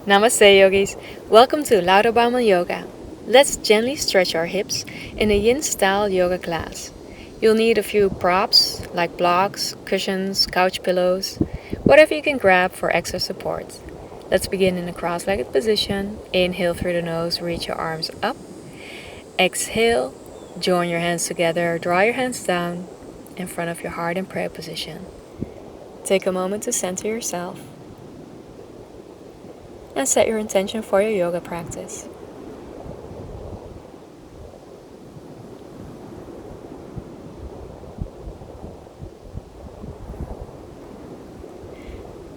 Namaste, yogis. Welcome to Laura Baumann Yoga. Let's gently stretch our hips in a yin-style yoga class. You'll need a few props like blocks, cushions, couch pillows, whatever you can grab for extra support. Let's begin in a cross-legged position. Inhale through the nose, reach your arms up. Exhale, join your hands together, draw your hands down in front of your heart in prayer position. Take a moment to center yourself and set your intention for your yoga practice.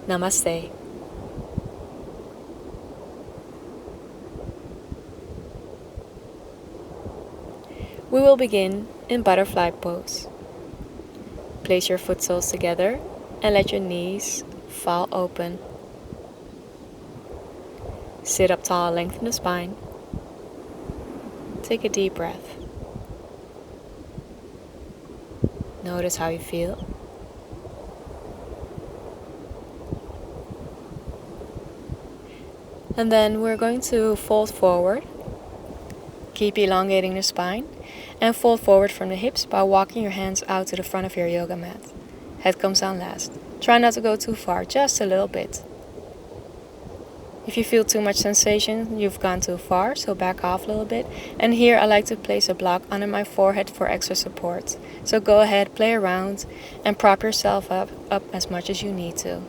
Namaste. We will begin in butterfly pose. Place your foot soles together and let your knees fall open. Sit up tall, lengthen the spine. Take a deep breath. Notice how you feel. And then we're going to fold forward. Keep elongating the spine and fold forward from the hips by walking your hands out to the front of your yoga mat. Head comes down last. Try not to go too far, just a little bit. If you feel too much sensation, you've gone too far, so back off a little bit. And here I like to place a block under my forehead for extra support. So go ahead, play around, and prop yourself up as much as you need to.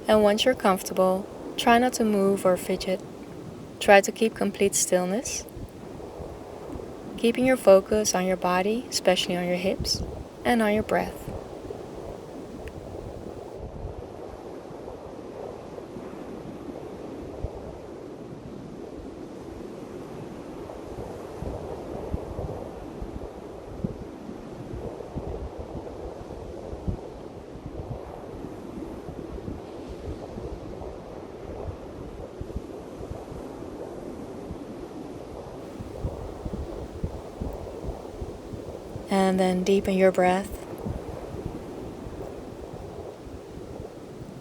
And once you're comfortable, try not to move or fidget. Try to keep complete stillness, keeping your focus on your body, especially on your hips, and on your breath. And then deepen your breath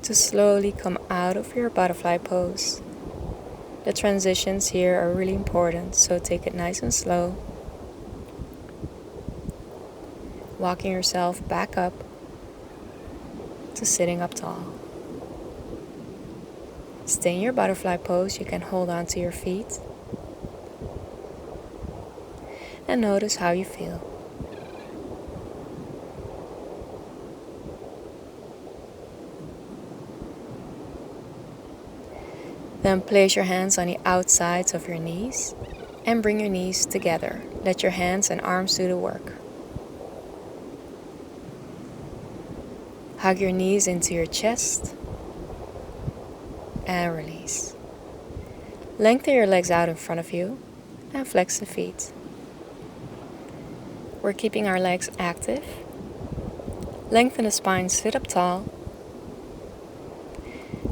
to slowly come out of your butterfly pose. The transitions here are really important, so take it nice and slow. Walking yourself back up to sitting up tall. Stay in your butterfly pose. You can hold on to your feet. And notice how you feel. Then place your hands on the outsides of your knees and bring your knees together. Let your hands and arms do the work. Hug your knees into your chest and release. Lengthen your legs out in front of you and flex the feet. We're keeping our legs active. Lengthen the spine, sit up tall.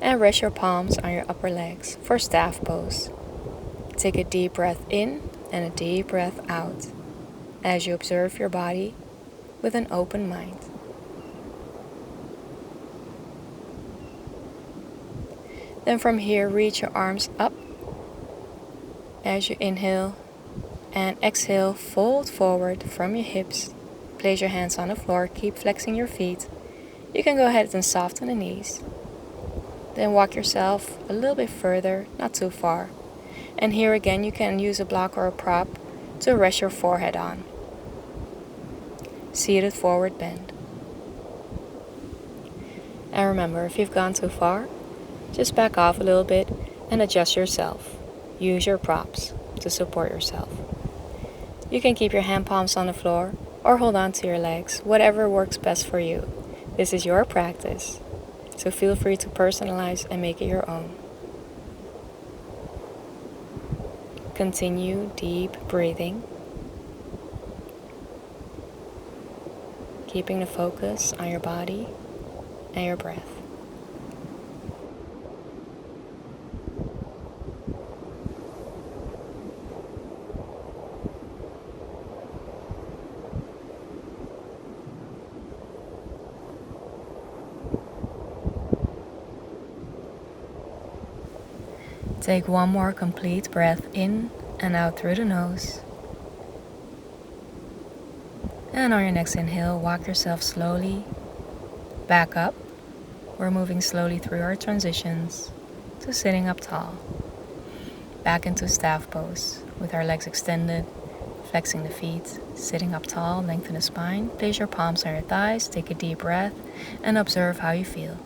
And rest your palms on your upper legs for staff pose. Take a deep breath in and a deep breath out as you observe your body with an open mind. Then from here, reach your arms up as you inhale and exhale, fold forward from your hips. Place your hands on the floor, keep flexing your feet. You can go ahead and soften the knees. Then walk yourself a little bit further, not too far. And here again, you can use a block or a prop to rest your forehead on. Seated forward bend. And remember, if you've gone too far, just back off a little bit and adjust yourself. Use your props to support yourself. You can keep your hand palms on the floor or hold on to your legs, whatever works best for you. This is your practice. So feel free to personalize and make it your own. Continue deep breathing, keeping the focus on your body and your breath. Take one more complete breath in and out through the nose. And on your next inhale, walk yourself slowly back up. We're moving slowly through our transitions to sitting up tall. Back into staff pose with our legs extended, flexing the feet, sitting up tall, lengthen the spine, place your palms on your thighs, take a deep breath, and observe how you feel.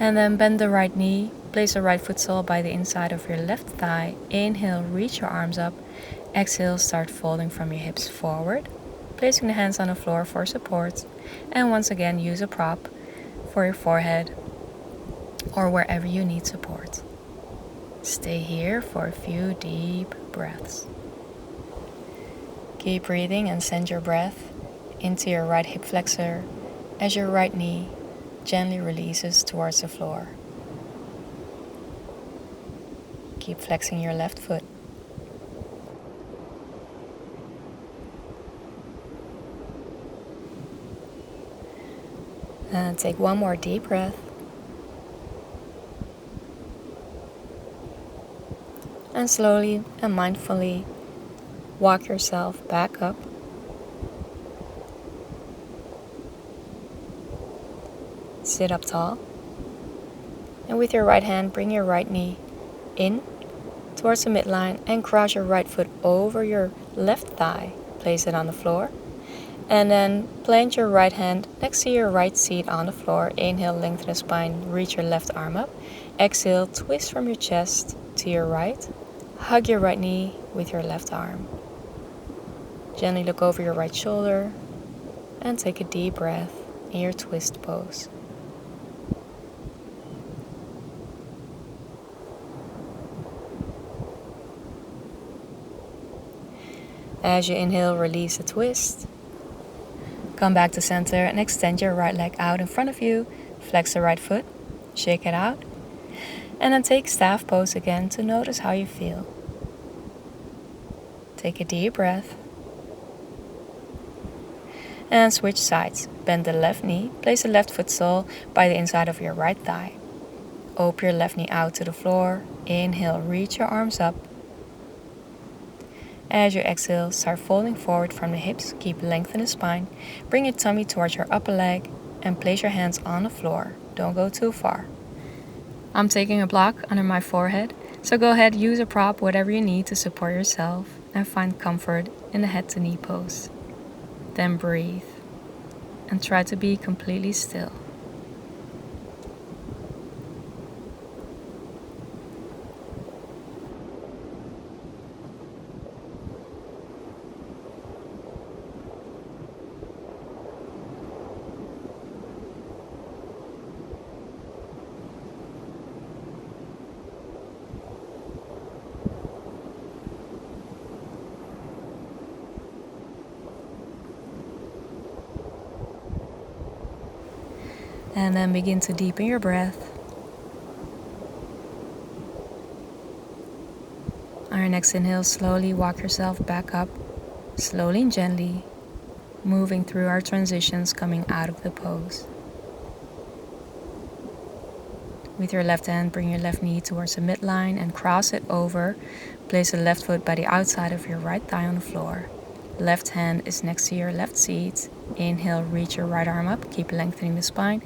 And then bend the right knee, place the right foot sole by the inside of your left thigh. Inhale, reach your arms up. Exhale, start folding from your hips forward, placing the hands on the floor for support. And once again, use a prop for your forehead or wherever you need support. Stay here for a few deep breaths. Keep breathing and send your breath into your right hip flexor as your right knee gently releases towards the floor. Keep flexing your left foot. And take one more deep breath. And slowly and mindfully walk yourself back up. Sit up tall. And with your right hand, bring your right knee in towards the midline and cross your right foot over your left thigh. Place it on the floor. And then plant your right hand next to your right seat on the floor. Inhale, lengthen the spine, reach your left arm up. Exhale, twist from your chest to your right. Hug your right knee with your left arm. Gently look over your right shoulder and take a deep breath in your twist pose. As you inhale, release the twist. Come back to center and extend your right leg out in front of you. Flex the right foot, shake it out. And then take staff pose again to notice how you feel. Take a deep breath. And switch sides. Bend the left knee. Place the left foot sole by the inside of your right thigh. Open your left knee out to the floor. Inhale, reach your arms up. As you exhale, start folding forward from the hips. Keep lengthening the spine. Bring your tummy towards your upper leg and place your hands on the floor. Don't go too far. I'm taking a block under my forehead, so go ahead, use a prop, whatever you need to support yourself and find comfort in the head to knee pose. Then breathe and try to be completely still. And then begin to deepen your breath. On your next inhale, slowly walk yourself back up, slowly and gently, moving through our transitions coming out of the pose. With your left hand, bring your left knee towards the midline and cross it over. Place the left foot by the outside of your right thigh on the floor. Left hand is next to your left seat. Inhale, reach your right arm up, keep lengthening the spine.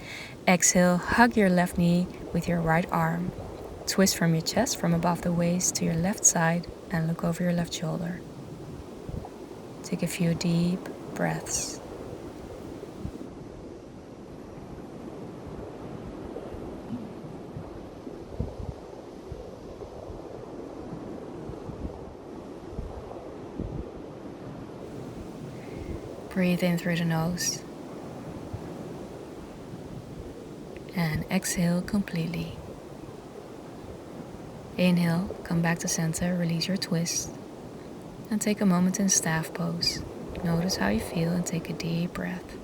Exhale, hug your left knee with your right arm. Twist from your chest from above the waist to your left side and look over your left shoulder. Take a few deep breaths. Breathe in through the nose and exhale completely. Inhale, come back to center, release your twist, and take a moment in staff pose. Notice how you feel and take a deep breath.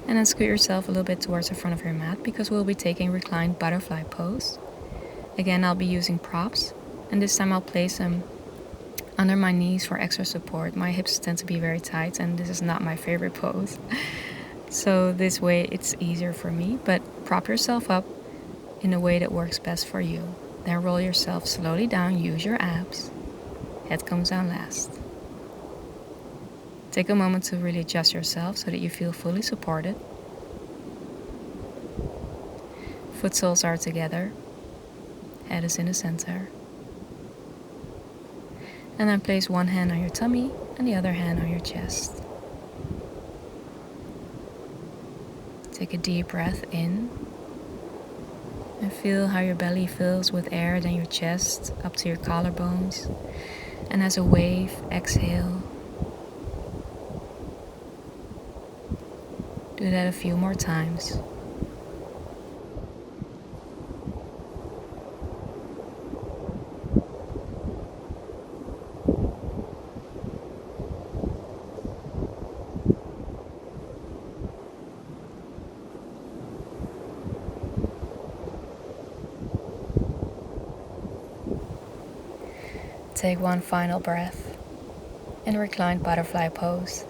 And then scoot yourself a little bit towards the front of your mat because we'll be taking reclined butterfly pose. Again, I'll be using props, and this time I'll place them under my knees for extra support. My hips tend to be very tight, and this is not my favorite pose. So this way it's easier for me, but prop yourself up in a way that works best for you. Then roll yourself slowly down, use your abs. Head comes down last. Take a moment to really adjust yourself so that you feel fully supported. Foot soles are together. Head is in the center. And then place one hand on your tummy and the other hand on your chest. Take a deep breath in. And feel how your belly fills with air, then your chest up to your collarbones. And as a wave, exhale. Do that a few more times. Take one final breath in reclined butterfly pose.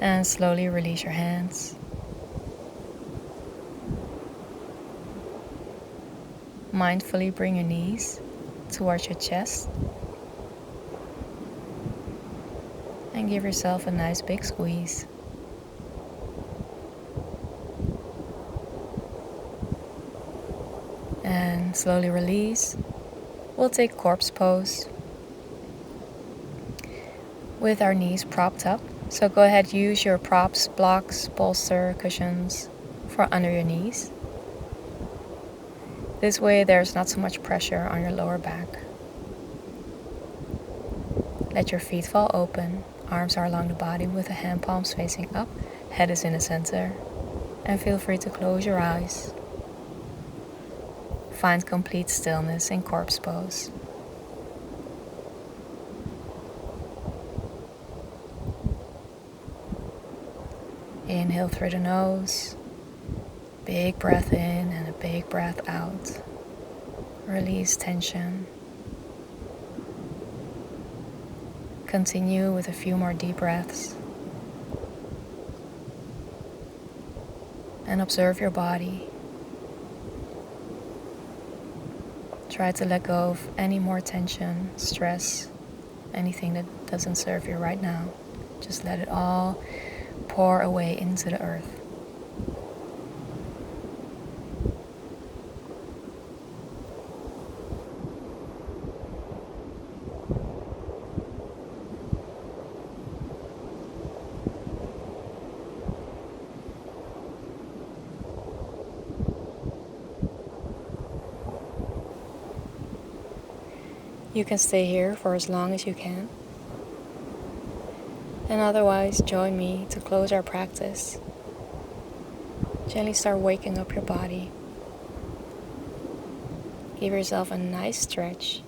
And slowly release your hands. Mindfully bring your knees towards your chest. And give yourself a nice big squeeze. And slowly release. We'll take corpse pose with our knees propped up. So go ahead, use your props, blocks, bolster, cushions for under your knees. This way there's not so much pressure on your lower back. Let your feet fall open. Arms are along the body with the hand palms facing up. Head is in the center. And feel free to close your eyes. Find complete stillness in corpse pose. Inhale through the nose. Big breath in and a big breath out. Release tension. Continue with a few more deep breaths. And observe your body. Try to let go of any more tension, stress, anything that doesn't serve you right now. Just let it all pour away into the earth. You can stay here for as long as you can. And otherwise, join me to close our practice. Gently start waking up your body. Give yourself a nice stretch.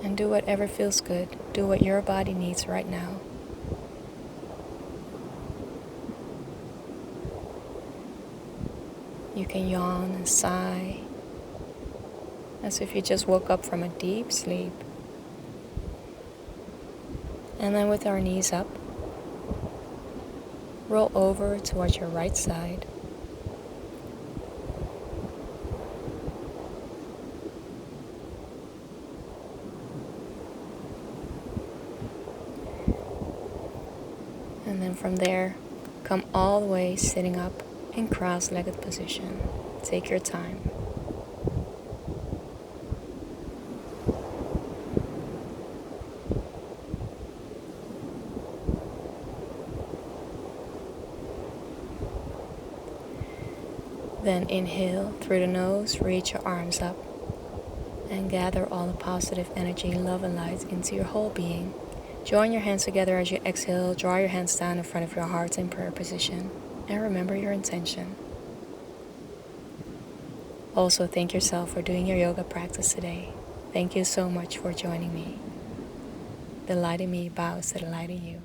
And do whatever feels good. Do what your body needs right now. You can yawn and sigh, as if you just woke up from a deep sleep. And then with our knees up, roll over towards your right side. And then from there, come all the way sitting up in cross-legged position. Take your time. Then inhale through the nose, reach your arms up, and gather all the positive energy, love, and light into your whole being. Join your hands together as you exhale. Draw your hands down in front of your heart in prayer position, and remember your intention. Also, thank yourself for doing your yoga practice today. Thank you so much for joining me. The light in me bows to the light in you.